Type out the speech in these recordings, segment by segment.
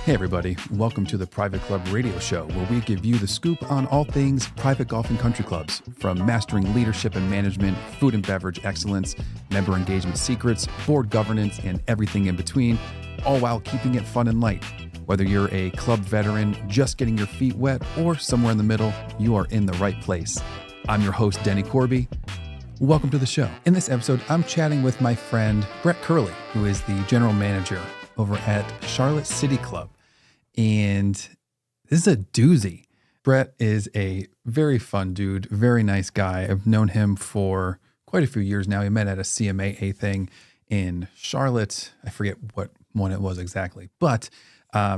Hey everybody, welcome to the Private Club Radio Show, where we give you the scoop on all things private golf and country clubs, from mastering leadership and management, food and beverage excellence, member engagement secrets, board governance, and everything in between, all while keeping it fun and light. Whether you're a club veteran just getting your feet wet or somewhere in the middle, you are in the right place. I'm your host, Denny Corby. Welcome to the show. In this episode, I'm chatting with my friend, Brett Curley, who is the general manager over at Charlotte City Club. And this is a doozy. Brett is a very fun dude, very nice guy. I've known him for quite a few years now. We met at a CMAA thing in Charlotte. I forget what one it was exactly, but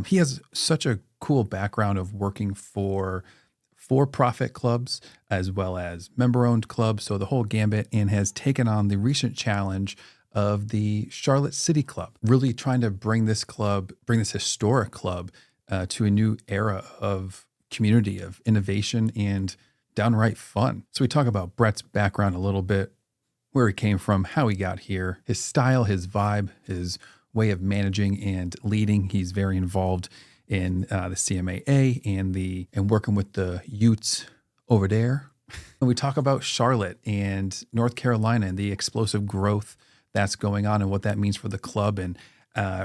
he has such a cool background of working for-profit clubs as well as member-owned clubs, so the whole gambit, and has taken on the recent challenge of the Charlotte City Club, really trying to bring this historic club to a new era of community, of innovation, and downright fun. So we talk about Brett's background a little bit, where he came from, how he got here, his style, his vibe, his way of managing and leading. He's very involved in the CMAA and working with the Utes over there. And we talk about Charlotte and North Carolina and the explosive growth that's going on and what that means for the club. And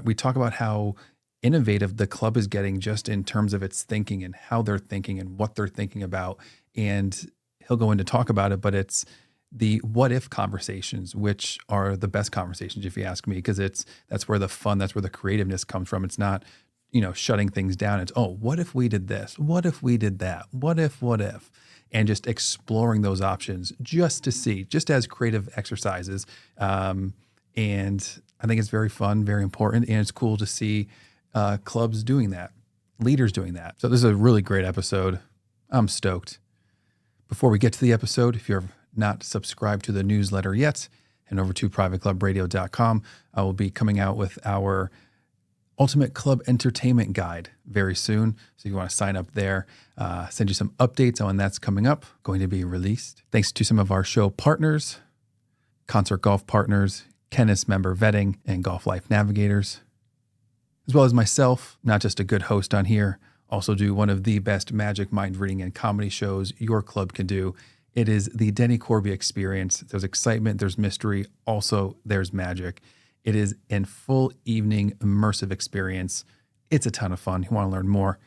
we talk about how innovative the club is getting just in terms of its thinking and how they're thinking and what they're thinking about. And he'll go in to talk about it, but it's the what if conversations, which are the best conversations, if you ask me, because that's where the fun, that's where the creativeness comes from. It's not, shutting things down. It's, oh, what if we did this? What if we did that? What if? And just exploring those options just to see, just as creative exercises. And I think it's very fun, very important, and it's cool to see clubs doing that, leaders doing that. So this is a really great episode. I'm stoked. Before we get to the episode, if you're not subscribed to the newsletter yet, head over to privateclubradio.com. I will be coming out with our Ultimate Club Entertainment Guide very soon. So if you want to sign up there, send you some updates on when that's coming up, going to be released. Thanks to some of our show partners, Concert Golf Partners, Kenneth's Member Vetting, and Golf Life Navigators, as well as myself, not just a good host on here, also do one of the best magic, mind reading, and comedy shows your club can do. It is the Denny Corby Experience. There's excitement, there's mystery, also there's magic. It is a full evening immersive experience. It's a ton of fun. You want to learn more,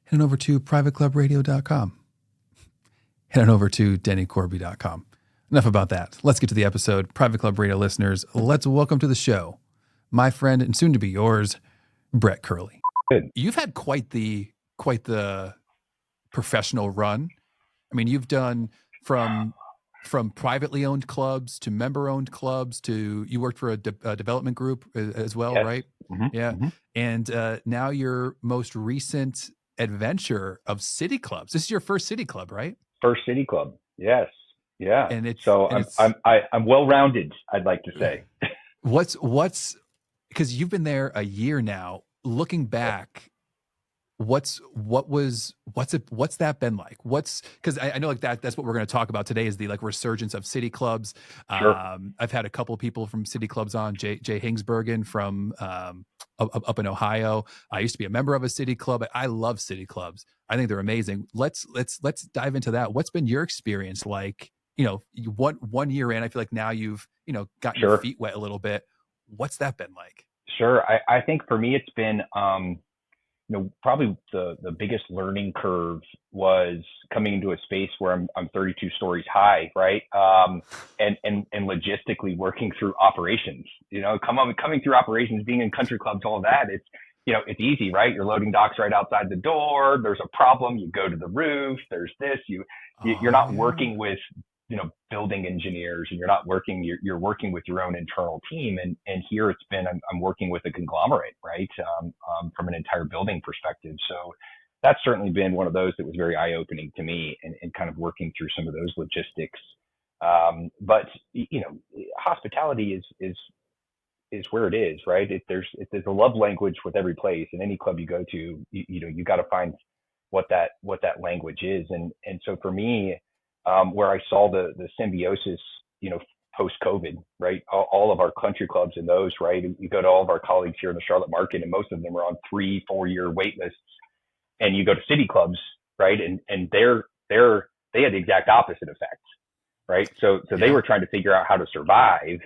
head on over to privateclubradio.com. Head on over to dennycorby.com. Enough about that. Let's get to the episode. Private Club Radio listeners, let's welcome to the show my friend and soon to be yours, Brett Curley. Good. You've had quite the professional run. I mean, you've done from privately owned clubs to member owned clubs to, you worked for a development group as well, Yes. right? Mm-hmm. Yeah. Mm-hmm. And now your most recent adventure of city clubs. This is your first city club, right? First city club. Yes. Yeah. And I'm well-rounded, I'd like to say. What's because you've been there a year now. Looking back, what's that been like? Because I know like that's what we're going to talk about today is the like resurgence of city clubs. Sure. I've had a couple of people from city clubs on, Jay Hingsbergen from up in Ohio. I used to be a member of a city club. I love city clubs. I think they're amazing. Let's dive into that. What's been your experience like? One year in, I feel like now you've gotten your feet wet a little bit. What's that been like? Sure. I think for me it's been probably the biggest learning curve was coming into a space where I'm 32 stories high, right? And logistically working through operations, coming through operations, being in country clubs, all of that. It's easy, right? Your loading dock's right outside the door. There's a problem. You go to the roof. There's this, you're not working with, building engineers, and you're working with your own internal team. And here it's been, I'm working with a conglomerate, right? From an entire building perspective. So that's certainly been one of those that was very eye-opening to me and kind of working through some of those logistics. But hospitality is where it is, right? There's a love language with every place, and any club you go to, you got to find what that language is. And so for me, where I saw the symbiosis, post COVID, right? All of our country clubs in those, right? You go to all of our colleagues here in the Charlotte market, and most of them are on 3-4 year wait lists. And you go to city clubs, right? And they had the exact opposite effect, right? So they were trying to figure out how to survive,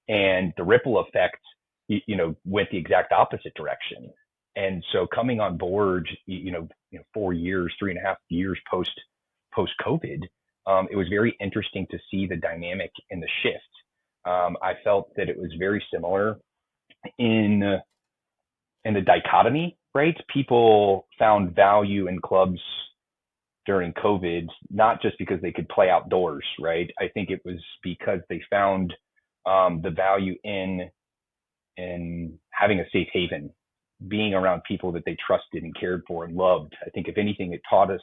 and the ripple effect, went the exact opposite direction. And so coming on board, 4 years, 3.5 years post COVID, it was very interesting to see the dynamic in the shift. I felt that it was very similar in the dichotomy, right? People found value in clubs during COVID, not just because they could play outdoors, right? I think it was because they found the value in having a safe haven, being around people that they trusted and cared for and loved. I think if anything, it taught us,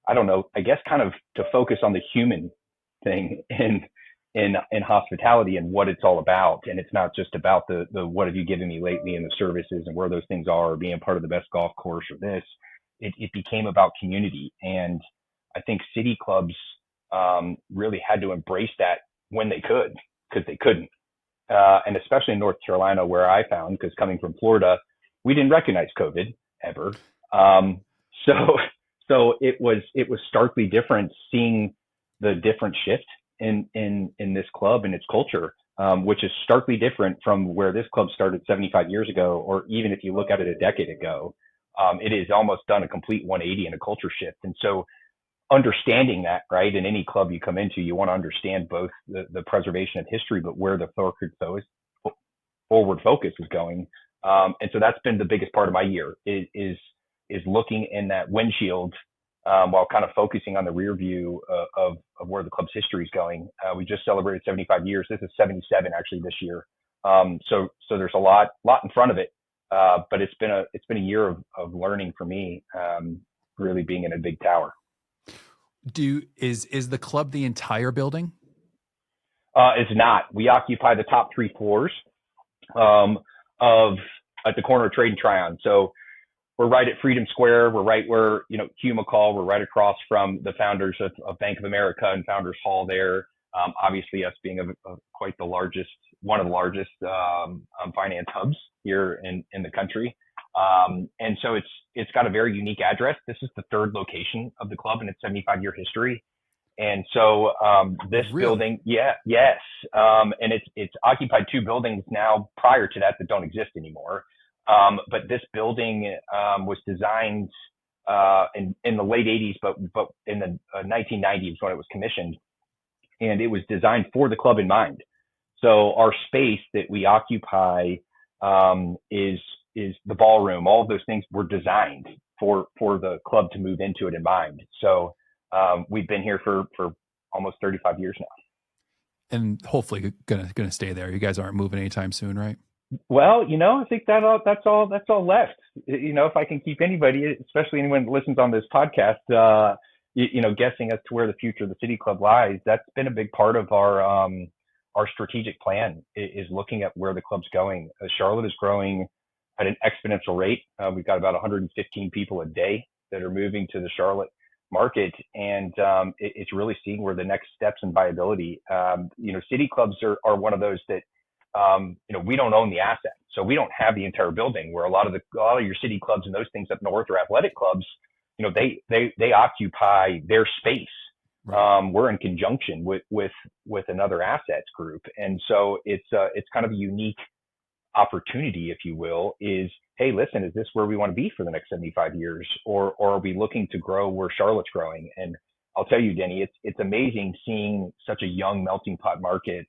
I don't know, I guess kind of to focus on the human thing in hospitality and what it's all about. And it's not just about the what have you given me lately and the services and where those things are, or being part of the best golf course or this. It became about community. And I think city clubs really had to embrace that when they could, because they couldn't. And especially in North Carolina, where I found, because coming from Florida, we didn't recognize COVID ever. So it was starkly different seeing the different shift in this club and its culture, which is starkly different from where this club started 75 years ago, or even if you look at it a decade ago. It has almost done a complete 180 in a culture shift. And so understanding that, right, in any club you come into, you want to understand both the preservation of history, but where the forward focus is going. And so that's been the biggest part of my year is looking in that windshield while kind of focusing on the rear view of where the club's history is going. We just celebrated 75 years. This is 77 actually this year. So there's a lot in front of it. But it's been a year of learning for me, really being in a big tower. Is the club the entire building? It's not. We occupy the top 3 floors at the corner of Trade and Tryon. So we're right at Freedom Square. We're right where Hugh McCall. We're right across from the founders of Bank of America and Founders Hall there. Obviously, us being quite one of the largest finance hubs here in the country. And so it's got a very unique address. This is the 3rd location of the club in its 75-year history. And so this building, yes. And it's occupied 2 buildings now prior to that don't exist anymore. But this building was designed in the late 80s, but in the 1990s when it was commissioned. And it was designed for the club in mind. So our space that we occupy is the ballroom. All of those things were designed for the club to move into it in mind. So we've been here for almost 35 years now. And hopefully gonna stay there. You guys aren't moving anytime soon, right? Well, I think that's all left. If I can keep anybody, especially anyone that listens on this podcast, guessing as to where the future of the City Club lies, that's been a big part of our strategic plan is looking at where the club's going. Charlotte is growing at an exponential rate. We've got about 115 people a day that are moving to the Charlotte market, and it's really seeing where the next steps in viability. City clubs are one of those that we don't own the asset, so we don't have the entire building. Where a lot of your city clubs and those things up north or athletic clubs, they occupy their space. Right. We're in conjunction with another assets group, and so it's kind of a unique opportunity, if you will. Is, hey, listen, is this where we want to be for the next 75 years, or are we looking to grow where Charlotte's growing? And I'll tell you, Denny, it's amazing seeing such a young melting pot market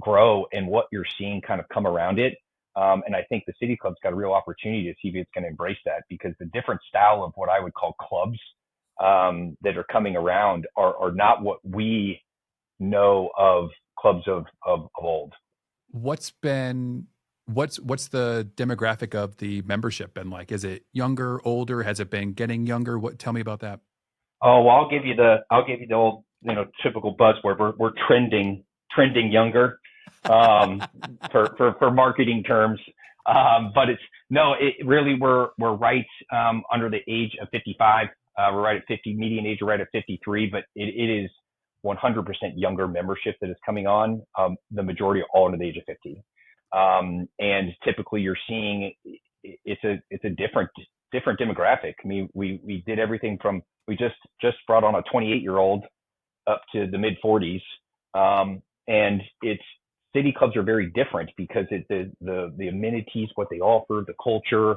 grow and what you're seeing kind of come around it. And I think the City Club's got a real opportunity to see if it's going to embrace that, because the different style of what I would call clubs that are coming around are not what we know of clubs of old. What's the demographic of the membership been like? Is it younger, older? Has it been getting younger? Tell me about that. Oh, well, I'll give you the old, typical buzzword. We're trending younger, for marketing terms. But we're right under the age of 55. We're right at 50, median age, we're right at 53, but it is 100% younger membership that is coming on. The majority are all under the age of 50. And typically you're seeing it's a different demographic. I mean, we did everything from, we just brought on a 28-year-old up to the mid 40s. And it's, city clubs are very different because the amenities, what they offer, the culture,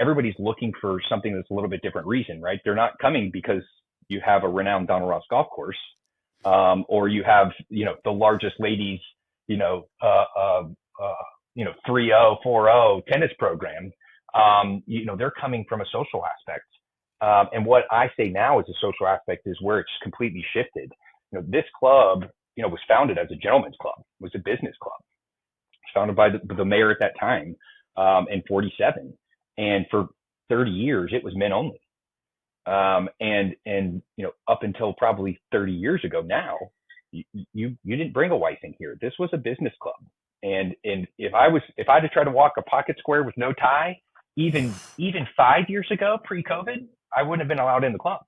everybody's looking for something that's a little bit different reason, right? They're not coming because you have a renowned Donald Ross golf course, or you have, the largest ladies, 3-0, 4-0 tennis program. They're coming from a social aspect. And what I say now is a social aspect is where it's completely shifted. This club, was founded as a gentleman's club, was a business club. It was founded by the mayor at that time, in 47. And for 30 years, it was men only. And up until probably 30 years ago now, you didn't bring a wife in here. This was a business club. And if I had to try to walk a pocket square with no tie, even 5 years ago, pre-COVID, I wouldn't have been allowed in the club.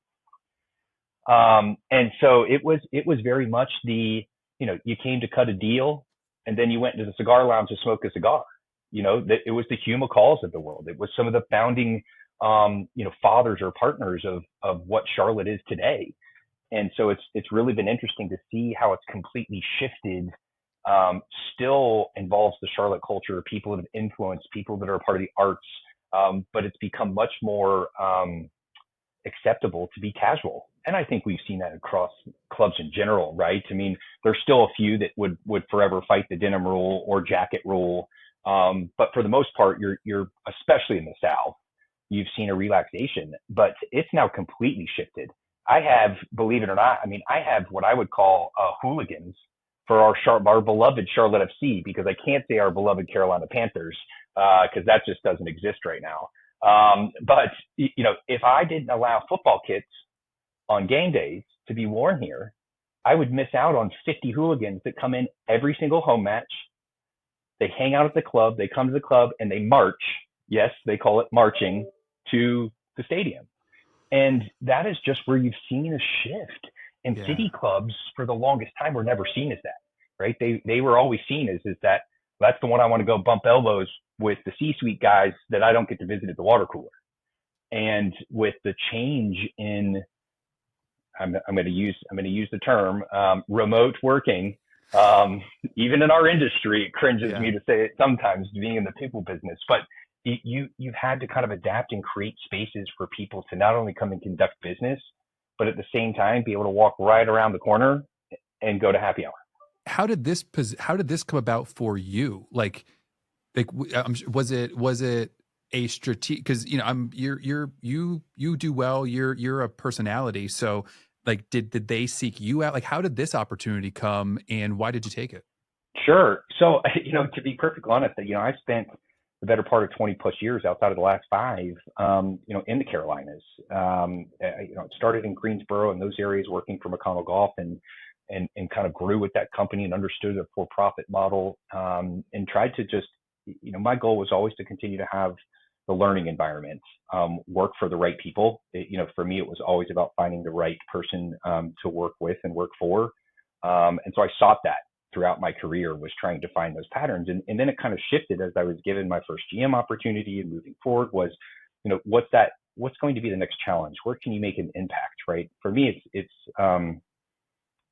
And so it was very much you came to cut a deal and then you went into the cigar lounge to smoke a cigar. It was the Hugh McCalls of the world. It was some of the founding, fathers or partners of what Charlotte is today. And so it's really been interesting to see how it's completely shifted. Still involves the Charlotte culture, people that have influenced, people that are a part of the arts. But it's become much more, acceptable to be casual. And I think we've seen that across clubs in general, right? I mean, there's still a few that would forever fight the denim rule or jacket rule. But for the most part, you're especially in the South, you've seen a relaxation, but it's now completely shifted. I have, believe it or not, I have what I would call hooligans for our beloved Charlotte FC, because I can't say our beloved Carolina Panthers, because that just doesn't exist right now. But if I didn't allow football kits on game days to be worn here, I would miss out on 50 hooligans that come in every single home match. They hang out at the club, they come to the club, and they march. Yes, they call it marching to the stadium. And that is just where you've seen a shift. And Yeah. City clubs for the longest time were never seen as that, right? They were always seen as that that's the one I want to go bump elbows with the C-suite guys that I don't get to visit at the water cooler. And with the change in, I'm going to use the term remote working. Even in our industry, it cringes me to say it sometimes, being in the people business. But you've had to kind of adapt and create spaces for people to not only come and conduct business, but at the same time be able to walk right around the corner and go to happy hour. How did this come about for you? Like was it a strategic? Because you do well. You're a personality. So like, did they seek you out? Like, how did this opportunity come, and why did you take it? Sure. So to be perfectly honest, I spent the better part of 20 plus years outside of the last 5, in the Carolinas. It started in Greensboro and those areas, working for McConnell Golf, and kind of grew with that company and understood the for-profit model, and tried to just, my goal was always to continue to have the learning environment, work for the right people. For me, it was always about finding the right person to work with and work for. And so I sought that throughout my career, was trying to find those patterns. And then it kind of shifted as I was given my first GM opportunity, and moving forward was, what's going to be the next challenge? Where can you make an impact, right? For me,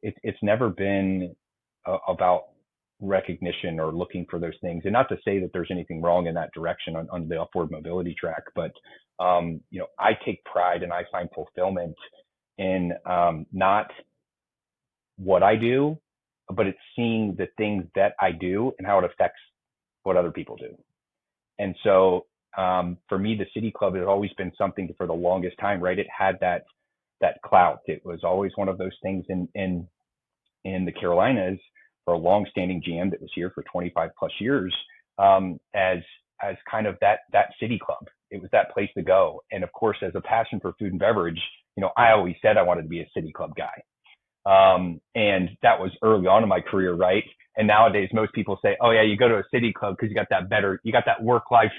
it's never been about recognition or looking for those things. And not to say that there's anything wrong in that direction on the upward mobility track, but, I take pride and I find fulfillment in not what I do, but it's seeing the things that I do and how it affects what other people do. And so for me, the City Club has always been something for the longest time, right? It had that clout. It was always one of those things in the Carolinas, for a long-standing GM that was here for 25 plus years, as kind of that City Club. It was that place to go. And of course, as a passion for food and beverage, I always said I wanted to be a City Club guy. And that was early on in my career, right? And nowadays, most people say, oh yeah, you go to a City Club because you got that work-life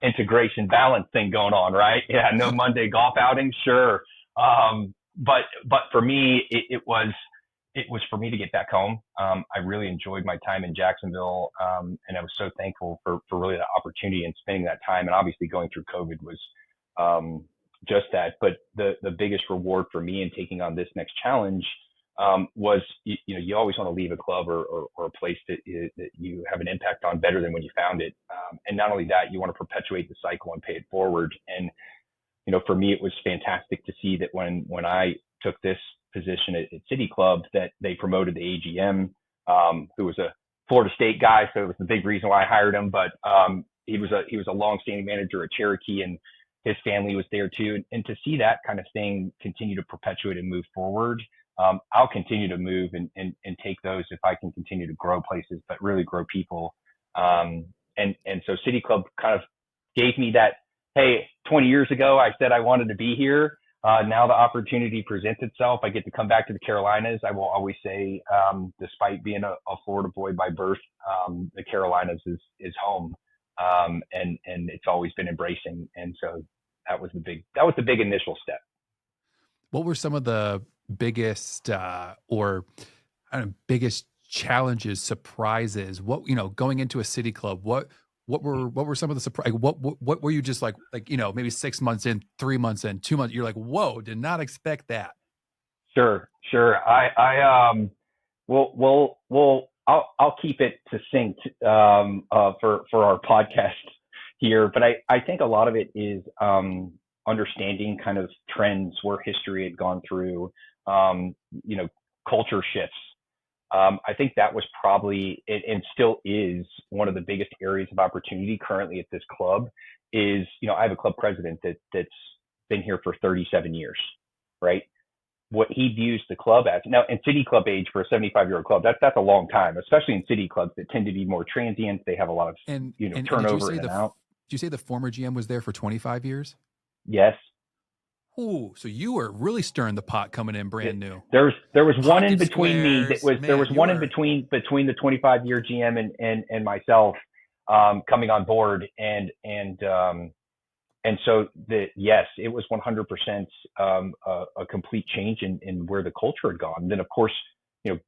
integration balance thing going on, right? Yeah, no Monday golf outing, sure. But for me, it was, it was for me to get back home. I really enjoyed my time in Jacksonville, and I was so thankful for really that opportunity and spending that time. And obviously, going through COVID was just that. But the biggest reward for me in taking on this next challenge was, you always want to leave a club or a place that you have an impact on better than when you found it. And not only that, you want to perpetuate the cycle and pay it forward. And for me, it was fantastic to see that when I took this position at City Club, that they promoted the AGM, who was a Florida State guy, so it was the big reason why I hired him. But he was a longstanding manager at Cherokee, and his family was there too. And to see that kind of thing continue to perpetuate and move forward, I'll continue to move and take those if I can continue to grow places, but really grow people. And so City Club kind of gave me that. Hey, 20 years ago, I said I wanted to be here. Now the opportunity presents itself. I get to come back to the Carolinas. I will always say, despite being a Florida boy by birth, the Carolinas is home, and it's always been embracing. And so that was the big initial step. What were some of the biggest biggest challenges, surprises? What going into a City Club? What were some of the surprise? What were you just like maybe 6 months in, 3 months in, 2 months? You're like, whoa, did not expect that. Sure. I'll keep it succinct for our podcast here, but I think a lot of it is understanding kind of trends where history had gone through, culture shifts. I think that was probably, and still is, one of the biggest areas of opportunity currently at this club is, I have a club president that's been here for 37 years, right? What he views the club as now in City Club age for a 75-year-old club, that's a long time, especially in city clubs that tend to be more transient. They have a lot of turnover in and out. Did you say the former GM was there for 25 years? Yes. Ooh, so you were really stirring the pot coming in brand new. There was one in between squares, me. There was one in between the 25-year GM and myself coming on board, and so yes, it was 100% a complete change in where the culture had gone. And then of course,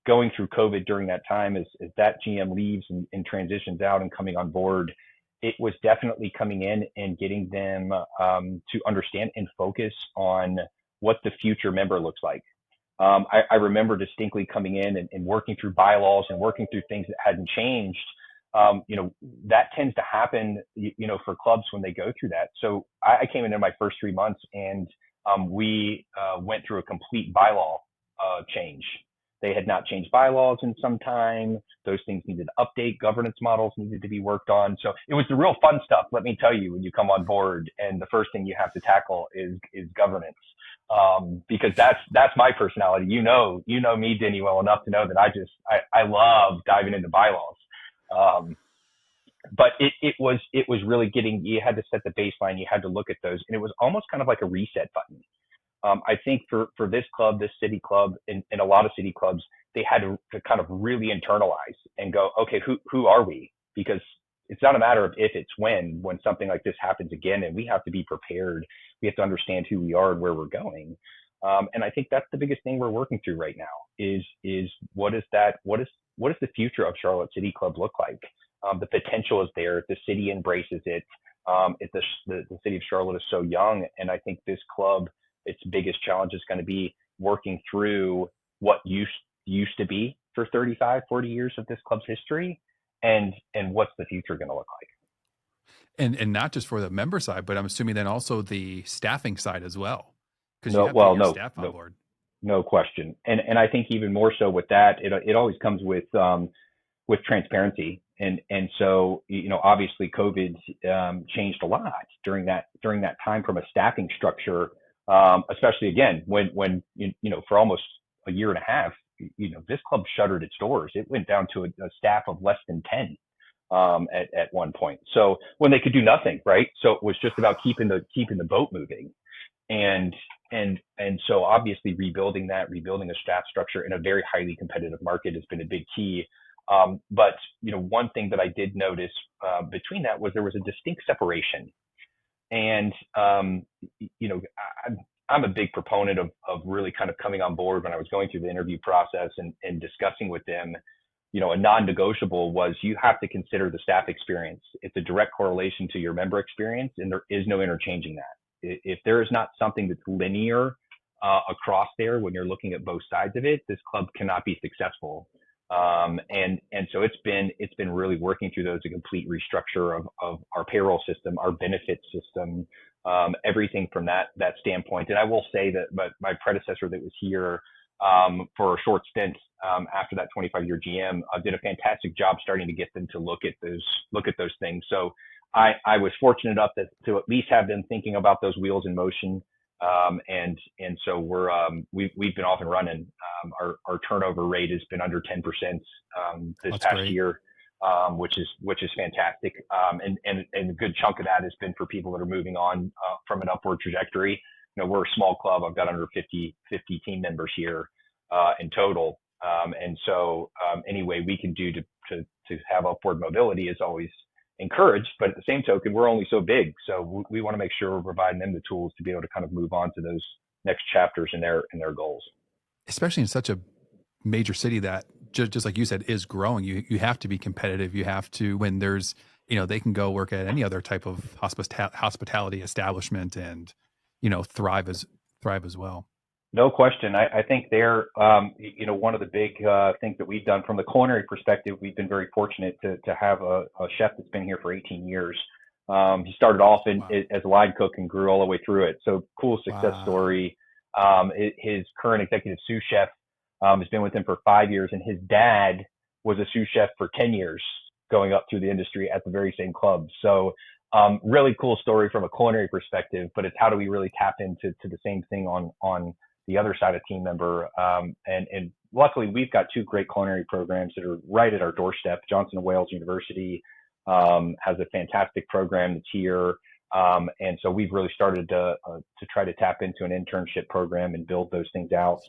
going through COVID during that time, as that GM leaves and transitions out and coming on board, it was definitely coming in and getting them to understand and focus on what the future member looks like. I remember distinctly coming in and working through bylaws and working through things that hadn't changed. That tends to happen, for clubs when they go through that. So I came in my first 3 months, and we went through a complete bylaw change. They had not changed bylaws in some time. Those things needed to update. Governance models needed to be worked on. So it was the real fun stuff, let me tell you, when you come on board. And the first thing you have to tackle is governance, because that's my personality. You know me, Denny, well enough to know that I love diving into bylaws. But it was really you had to set the baseline. You had to look at those, and it was almost kind of like a reset button. I think for this club, this City Club, and a lot of city clubs, they had to kind of really internalize and go, okay, who are we? Because it's not a matter of if, it's when something like this happens again, and we have to be prepared. We have to understand who we are and where we're going. And I think that's the biggest thing we're working through right now is what is the future of Charlotte City Club look like? The potential is there. The city embraces it. The city of Charlotte is so young, and I think this club, its biggest challenge is going to be working through what used to be for 35, 40 years of this club's history, and what's the future going to look like. And not just for the member side, but I'm assuming then also the staffing side as well, because you have your staff on board. No question. And I think even more so with that, it always comes with transparency. And so, obviously COVID changed a lot during that time from a staffing structure, especially again, when for almost a year and a half, this club shuttered its doors. It went down to a staff of less than 10 at one point. So when they could do nothing, right? So it was just about keeping the boat moving. And so obviously rebuilding a staff structure in a very highly competitive market has been a big key. But one thing that I did notice between that was there was a distinct separation. And I'm a big proponent of really kind of coming on board when I was going through the interview process and discussing with them. A non-negotiable was you have to consider the staff experience. It's a direct correlation to your member experience, and there is no interchanging that. If there is not something that's linear across there when you're looking at both sides of it, this club cannot be successful. And so it's been really working through those, a complete restructure of our payroll system, our benefits system, everything from that standpoint. And I will say that my predecessor that was here for a short stint after that 25-year GM did a fantastic job starting to get them to look at those things. So I was fortunate enough to at least have them thinking about those wheels in motion. And so we've been off and running. Our turnover rate has been under 10% this That's past great. year, which is fantastic. And a good chunk of that has been for people that are moving on from an upward trajectory. We're a small club. I've got under 50 team members here in total. And so any way we can do to have upward mobility is always encouraged, but at the same token, we're only so big. So we want to make sure we're providing them the tools to be able to kind of move on to those next chapters in their goals. Especially in such a major city that just like you said is growing. You have to be competitive. You have to, when there's, they can go work at any other type of hospitality establishment and, thrive as well. No question. I think they're, one of the big things that we've done from the culinary perspective, we've been very fortunate to have a chef that's been here for 18 years. He started off as a line cook and grew all the way through it. So cool success story. His current executive sous chef has been with him for 5 years, and his dad was a sous chef for 10 years going up through the industry at the very same club. So really cool story from a culinary perspective, but it's how do we really tap into the same thing on the other side of team member. And luckily we've got two great culinary programs that are right at our doorstep. Johnson & Wales University has a fantastic program that's here. And so we've really started to try to tap into an internship program and build those things out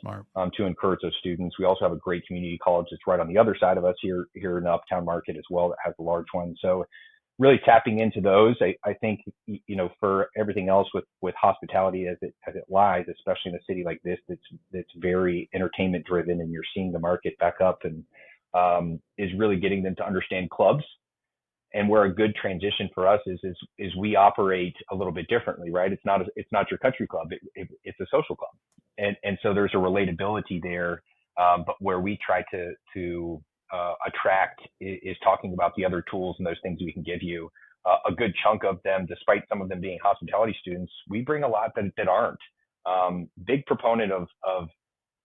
to encourage those students. We also have a great community college that's right on the other side of us here in the Uptown market as well that has a large one. So really tapping into those, I think, for everything else with hospitality as it lies, especially in a city like this, that's very entertainment driven, and you're seeing the market back up, and is really getting them to understand clubs. And where a good transition for us is we operate a little bit differently, right? It's not your country club, it's a social club, and so there's a relatability there. But where we try to attract is talking about the other tools and those things we can give you. A good chunk of them, despite some of them being hospitality students, we bring a lot that aren't. Big proponent of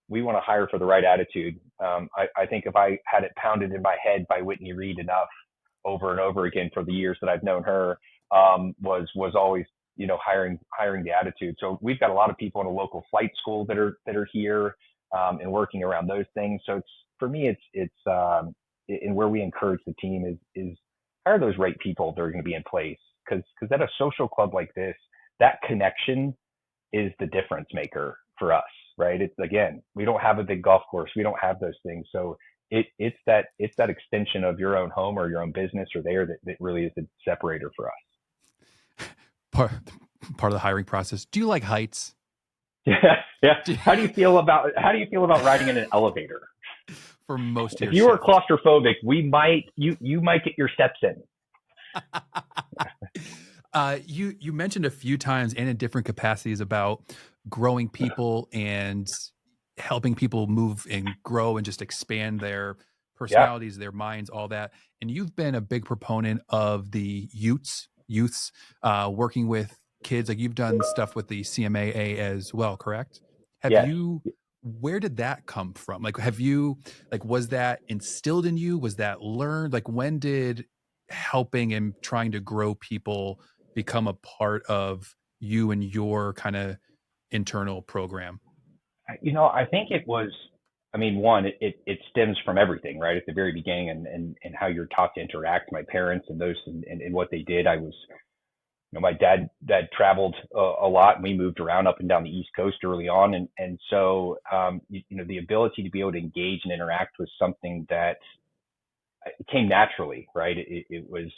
we want to hire for the right attitude. I think if I had it pounded in my head by Whitney Reed enough over and over again for the years that I've known her, was always hiring the attitude. So we've got a lot of people in a local flight school that are here and working around those things. So it's, for me, it's and where we encourage the team is hire those right people that are going to be in place, because at a social club like this, that connection is the difference maker for us, right? It's, again, we don't have a big golf course, we don't have those things, so it's that extension of your own home or your own business or there that really is the separator for us. Part of the hiring process. Do you like heights? Yeah. How do you feel about riding in an elevator? For most of if you were claustrophobic, you might get your steps in. You mentioned a few times and in different capacities about growing people and helping people move and grow and just expand their personalities, their minds, all that. And you've been a big proponent of the youths working with kids. Like, you've done stuff with the CMAA as well, correct? Where did that come from? Was that instilled in you? Was that learned? Like, when did helping and trying to grow people become a part of you and your kind of internal program? I think it was, one, it stems from everything, right? At the very beginning and how you're taught to interact. My parents and those and what they did. I was, my dad traveled a lot, and we moved around up and down the East Coast early on. And so, the ability to be able to engage and interact was something that came naturally, right? It was,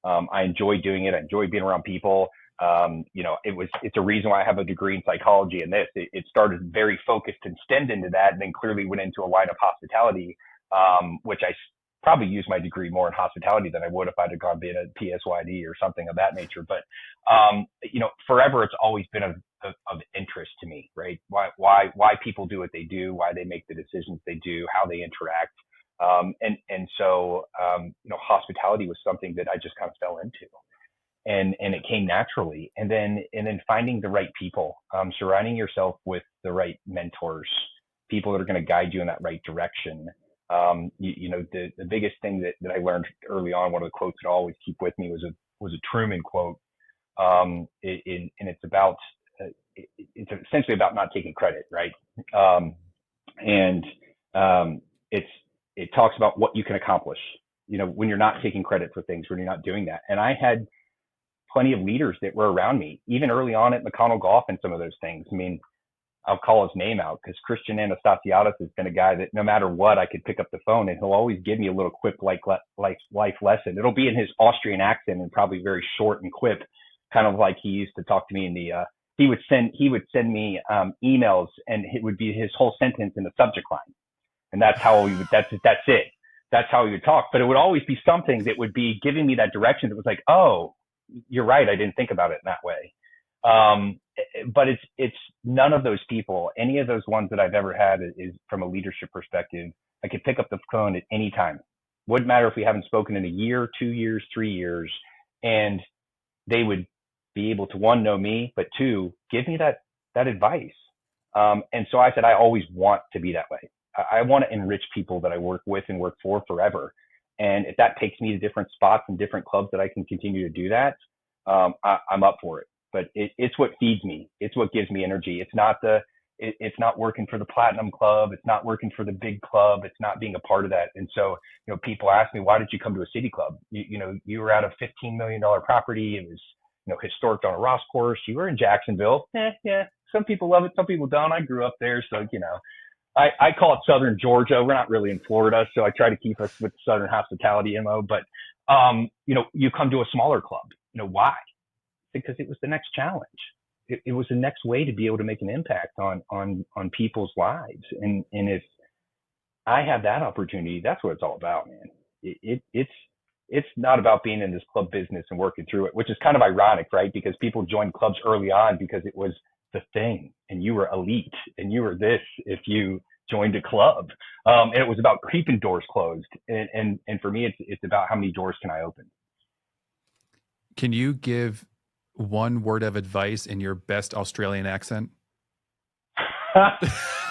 I enjoyed doing it. I enjoyed being around people. It's a reason why I have a degree in psychology in this. It started very focused and stemmed into that, and then clearly went into a line of hospitality, which I probably used my degree more in hospitality than I would if I'd have gone being a PSYD or something of that nature. But, forever it's always been of interest to me, right? Why people do what they do, why they make the decisions they do, how they interact. So hospitality was something that I just kind of fell into. And it came naturally. And then finding the right people, surrounding yourself with the right mentors, people that are going to guide you in that right direction. The biggest thing that I learned early on, one of the quotes that I always keep with me was a Truman quote. And it's about, it's essentially about not taking credit, right? It talks about what you can accomplish, when you're not taking credit for things, when you're not doing that. And I had plenty of leaders that were around me, even early on at McConnell Golf and some of those things. I mean, I'll call his name out because Christian Anastasiadis has been a guy that no matter what, I could pick up the phone and he'll always give me a little quick life lesson. It'll be in his Austrian accent and probably very short and quip, kind of like he used to talk to me in the, he would send me emails and it would be his whole sentence in the subject line. And that's how that's it. That's how he would talk. But it would always be something that would be giving me that direction that was like, oh, you're right. I didn't think about it in that way. But it's none of those people, any of those ones that I've ever had is from a leadership perspective. I could pick up the phone at any time. Wouldn't matter if we haven't spoken in a year, 2 years, 3 years, and they would be able to, one, know me, but two, give me that advice. And so I said, I always want to be that way. I want to enrich people that I work with and work for forever. And if that takes me to different spots and different clubs that I can continue to do that, I'm up for it. But it's what feeds me. It's what gives me energy. It's not working for the platinum club. It's not working for the big club. It's not being a part of that. And so, people ask me, why did you come to a city club? You were at a $15 million property. It was, historic on a Ross course. You were in Jacksonville. Yeah. Some people love it. Some people don't. I grew up there. So, I call it Southern Georgia. We're not really in Florida, so I try to keep us with Southern hospitality MO. But, you come to a smaller club. Why? Because it was the next challenge. It was the next way to be able to make an impact on people's lives. And if I have that opportunity, that's what it's all about, man. It's not about being in this club business and working through it, which is kind of ironic, right? Because people joined clubs early on because it was the thing and you were elite and you were this if you joined a club. And it was about keeping doors closed. And for me, it's about how many doors can I open. Can you give one word of advice in your best Australian accent?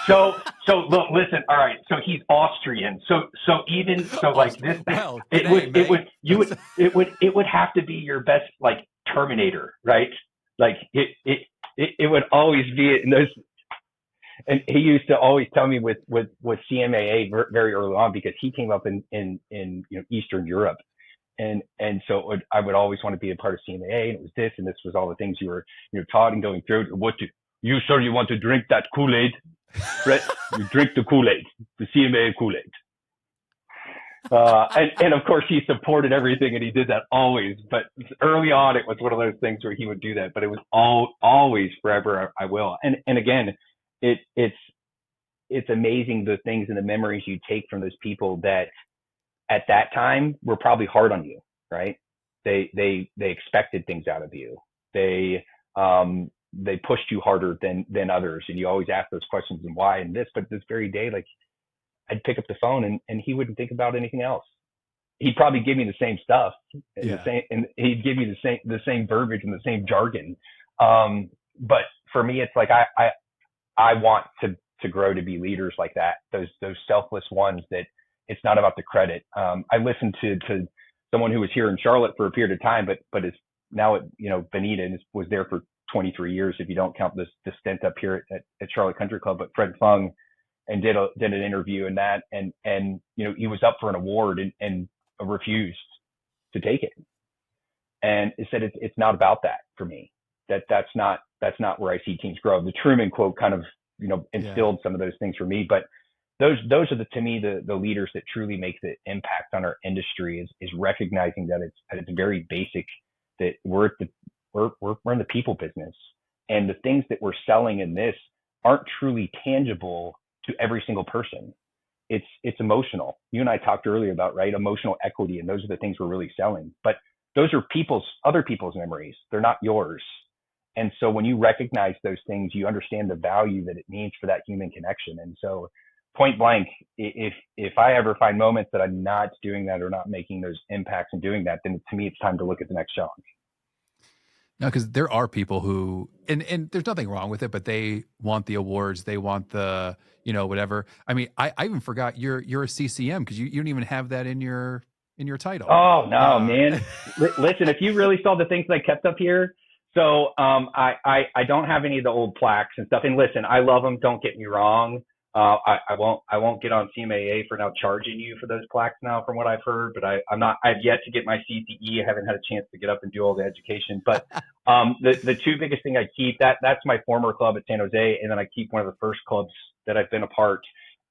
So look, listen. All right. So he's Austrian. So like this, well, it would have to be your best, like Terminator, right? Like it would always be in those. And he used to always tell me with CMAA very early on, because he came up in Eastern Europe. And so I would always want to be a part of CMAA, and it was this, and this was all the things you were taught and going through. You want to drink that Kool-Aid, right? You drink the Kool-Aid, the CMAA Kool-Aid. And of course he supported everything, and he did that always. But early on, it was one of those things where he would do that. But it was always forever. I will. And again, it's amazing the things and the memories you take from those people that at that time were probably hard on you, right? They expected things out of you. They pushed you harder than others, and you always ask those questions and why and this. But this very day, like, I'd pick up the phone and he wouldn't think about anything else. He'd probably give me the same stuff and he'd give me the same verbiage and the same jargon. But for me, it's like I want to grow to be leaders like that. Those selfless ones that. It's not about the credit. I listened to someone who was here in Charlotte for a period of time, but is now at Bonita and was there for 23 years if you don't count the stint up here at Charlotte Country Club. But Fred Fung, and did an interview in that, and he was up for an award and refused to take it, and he said it's not about that for me. That's not where I see teams grow. The Truman quote kind of instilled some of those things for me, but. Those are to me the leaders that truly make the impact on our industry is recognizing that it's very basic, that we're we're in the people business, and the things that we're selling in this aren't truly tangible to every single person. It's emotional. You and I talked earlier about, right, emotional equity, and those are the things we're really selling. But those are other people's memories. They're not yours. And so when you recognize those things, you understand the value that it means for that human connection. And so point blank, if I ever find moments that I'm not doing that or not making those impacts and doing that, then to me, it's time to look at the next challenge. No, because there are people who, and there's nothing wrong with it, but they want the awards, they want the, whatever. I mean, I even forgot you're a CCM because you don't even have that in your title. Oh no, man! Listen, if you really saw the things that I kept up here, so I don't have any of the old plaques and stuff. And listen, I love them. Don't get me wrong. I won't get on CMAA for now charging you for those plaques now, from what I've heard. But I've yet to get my CCE. I haven't had a chance to get up and do all the education. But the two biggest thing I keep, that's my former club at San Jose, and then I keep one of the first clubs that I've been a part.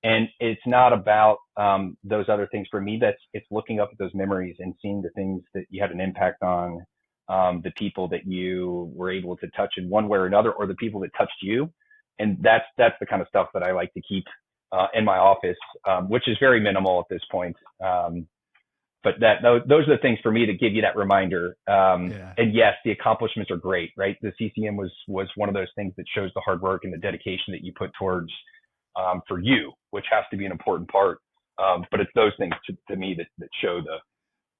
And it's not about those other things for me. It's looking up at those memories and seeing the things that you had an impact on, the people that you were able to touch in one way or another, or the people that touched you. And that's the kind of stuff that I like to keep in my office, which is very minimal at this point. But those are the things for me to give you that reminder. And yes, the accomplishments are great, right? The CCM was one of those things that shows the hard work and the dedication that you put towards for you, which has to be an important part. But it's those things to me that show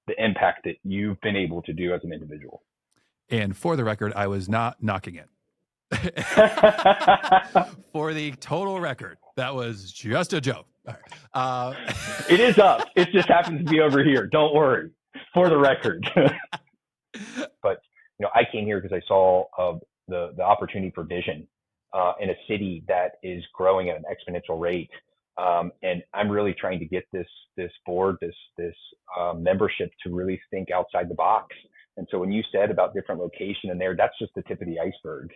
the impact that you've been able to do as an individual. And for the record, I was not knocking it. For the total record, that was just a joke. It is up. It just happens to be over here. Don't worry. For the record. But I came here because I saw the opportunity for vision in a city that is growing at an exponential rate. And I'm really trying to get this board, this membership to really think outside the box. And so when you said about different location in there, that's just the tip of the iceberg.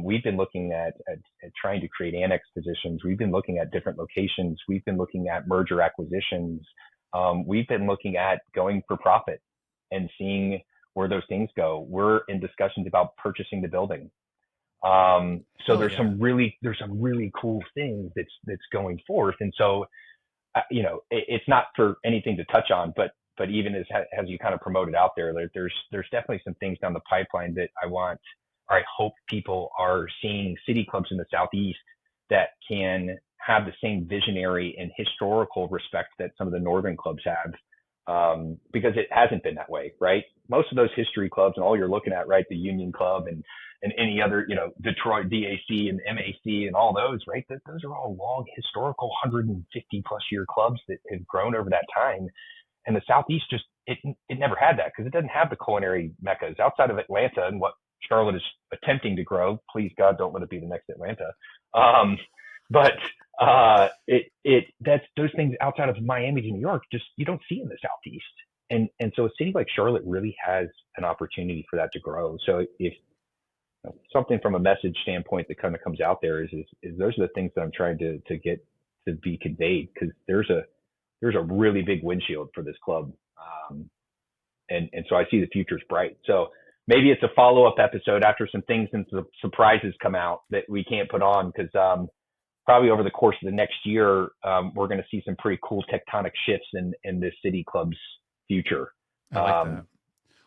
We've been looking at trying to create annex positions. We've been looking at different locations. We've been looking at merger acquisitions. We've been looking at going for profit and seeing where those things go. We're in discussions about purchasing the building. There's some really cool things that's going forth. And so, it's not for anything to touch on, but even as you kind of promoted out there, there's definitely some things down the pipeline that I hope people are seeing city clubs in the Southeast that can have the same visionary and historical respect that some of the Northern clubs have, because it hasn't been that way, right? Most of those history clubs and all you're looking at, right, the Union Club and any other, Detroit DAC and MAC and all those, right? Those are all long historical 150 plus year clubs that have grown over that time. And the Southeast it never had that because it doesn't have the culinary meccas outside of Atlanta and what Charlotte is attempting to grow. Please God, don't let it be the next Atlanta. That's those things outside of Miami to New York, just you don't see in the Southeast. And so a city like Charlotte really has an opportunity for that to grow. So if something from a message standpoint that kind of comes out there is those are the things that I'm trying to get to be conveyed, because there's a really big windshield for this club. And so I see the future's bright. So maybe it's a follow-up episode after some things and some surprises come out that we can't put on, because probably over the course of the next year, we're going to see some pretty cool tectonic shifts in this city club's future. I like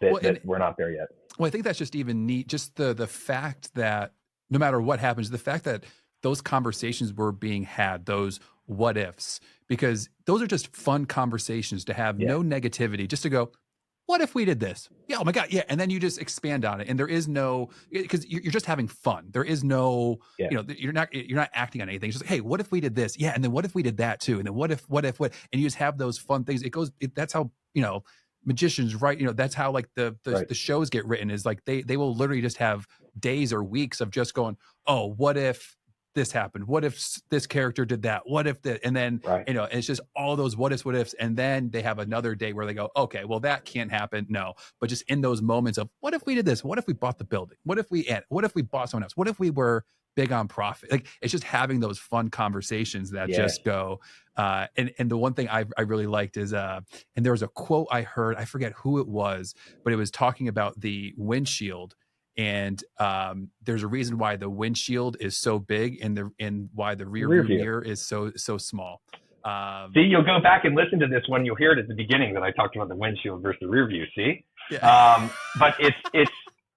that. That we're not there yet. Well, I think that's just even neat. Just the fact that no matter what happens, the fact that those conversations were being had, those what ifs, because those are just fun conversations to have, no negativity, just to go, what if we did this? Yeah. Oh my God. Yeah. And then you just expand on it. And there is no, because you're just having fun. There is no, you're not acting on anything. It's just like, hey, what if we did this? Yeah. And then what if we did that too? And then what if, and you just have those fun things. That's how, magicians, right? That's how like the shows get written, is like, they will literally just have days or weeks of just going, oh, what if this happened? What if this character did that? What if that? And then, it's just all those what ifs. And then they have another day where they go, okay, well, that can't happen. No, but just in those moments of what if we did this? What if we bought the building? What if we bought someone else? What if we were big on profit? Like, it's just having those fun conversations that just go, and the one thing I really liked is, and there was a quote I heard, I forget who it was, but it was talking about the windshield. And there's a reason why the windshield is so big and why the rear Rear view view. mirror is so small. See, you'll go back and listen to this one. You'll hear it at the beginning that I talked about the windshield versus the rear view. See, Yeah. but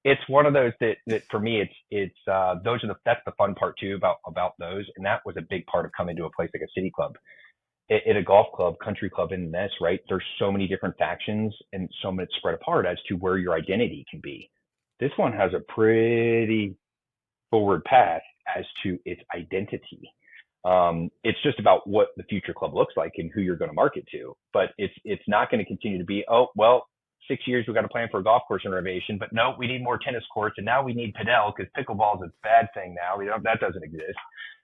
it's one of those that for me, that's the fun part too about those. And that was a big part of coming to a place like a city club. At a golf club, country club in this, right? There's so many different factions and so much spread apart as to where your identity can be. This one has a pretty forward path as to its identity. It's just about what the future club looks like and who you're going to market to. But it's not going to continue to be, oh, well, 6 years we've got to plan for a golf course renovation, but no, we need more tennis courts, and now we need padel because pickleball is a bad thing now. That doesn't exist.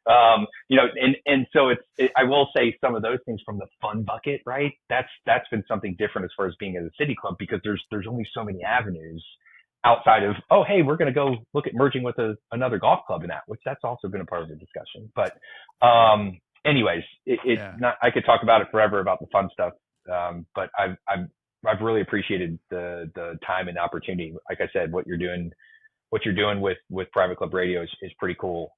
And so I will say some of those things from the fun bucket, right? That's been something different as far as being at a city club, because there's only so many avenues outside of, oh, hey, we're going to go look at merging with another golf club in that, which that's also been a part of the discussion. But anyways, I could talk about it forever about the fun stuff. But I've really appreciated the time and opportunity. Like I said, what you're doing with Private Club Radio is pretty cool.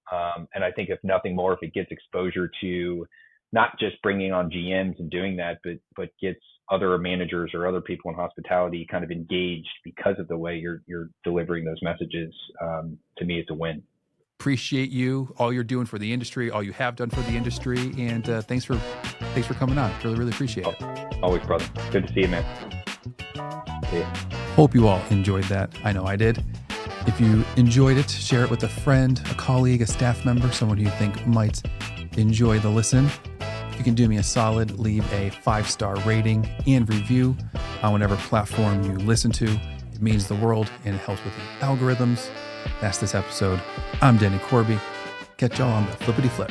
And I think if nothing more, if it gets exposure to not just bringing on GMs and doing that, but gets other managers or other people in hospitality kind of engaged because of the way you're delivering those messages, to me, it's a win. Appreciate you, all you're doing for the industry, all you have done for the industry, and thanks for coming on. Really appreciate it. Always, brother. Good to see you, man. See you. Hope you all enjoyed that. I know I did. If you enjoyed it, share it with a friend, a colleague, a staff member, someone who you think might enjoy the listen. If you can do me a solid, leave a 5-star rating and review on whatever platform you listen to. It means the world and it helps with the algorithms. That's this episode. I'm Denny Corby. Catch y'all on the flippity flip.